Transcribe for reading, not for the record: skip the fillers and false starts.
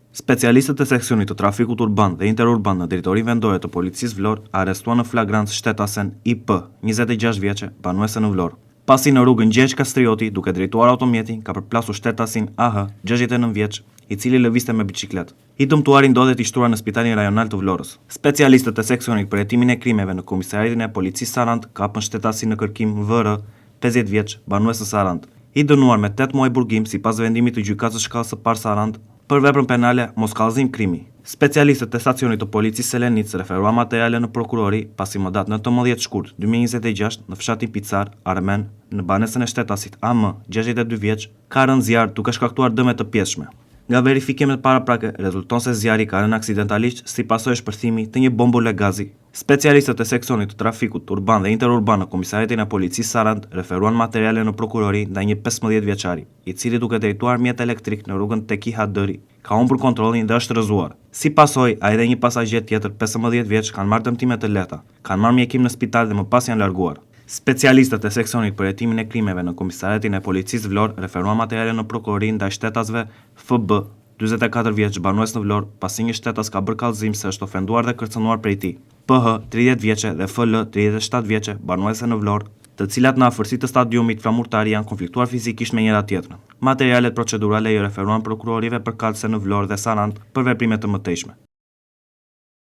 Specialistët e seksionit të trafikut urban dhe interurban në drejtorinë vendore të policisë Vlorë arrestuan në flagrancë shtetasen IP, 26 vjeçe, banuese në Vlorë. Pasi në rrugën Gjergj Kastrioti, duke drejtuar automjetin, ka përplasur shtetasin AH, 69 vjeç, i cili lëvizte me biçikletë. I dëmtuari ndodhet i shtruar në Spitalin Rajonal të Vlorës. Specialistët e seksionit për hetimin e krimeve në Komisariatin e Policisë Sarandë kapën shtetasin në kërkim VR, 50 vjeç, banues në Sarandë. I dënuar me 8 muaj burgim sipas vendimit të gjykatës së shkallës së parë Sarandë për veprën penale moskallëzim krimi. Specialistët e stacionit të policisë Selenicë referuan materiale në prokurori pasi më datë 19 shkurt 2026 në fshatin Picar, Armen, në banesën e shtetasit AM, 62 vjeç, ka rënë zjarr duke shkaktuar dëme të pjeshme. Nga verifikimet paraprake rezulton se zjarri ka rënë aksidentalisht si pasojë shpërthimi të një bombule gazi. Specialistët e seksionit të trafikut urban dhe interurban në Komisariatin e Policisë Sarandë referuan materiale në prokurori ndaj një 15 vjeçari, i cili duke drejtuar mjet elektrik në rrugën Tekiha Dëri, ka humbur kontrollin dhe është rrëzuar. Si pasojë, ai dhe një pasagjer tjetër 15 vjeç kanë marrë dëmtime të lehta, kanë marrë mjekim në spital dhe më pas janë larguar. Specialistët e seksionit për hetimin e krimeve në Komisariatin e Policisë Vlorë referuan materiale në prokurori ndaj shtetasve FB, 44 vjeç, banues në Vlorë, pasi një shtetas ka bërë kallëzim se është ofenduar dhe kërcënuar prej tij. PH, 30 vjeçe dhe FL, 37 vjeçe, banuese në Vlorë, të cilat në afërsi të stadiumit flamurtari janë konfliktuar fizikisht me njëra tjetrën. Materialet procedurale i referuan prokurorive përkatëse në Vlorë dhe Sarandë për veprime të mëtejshme.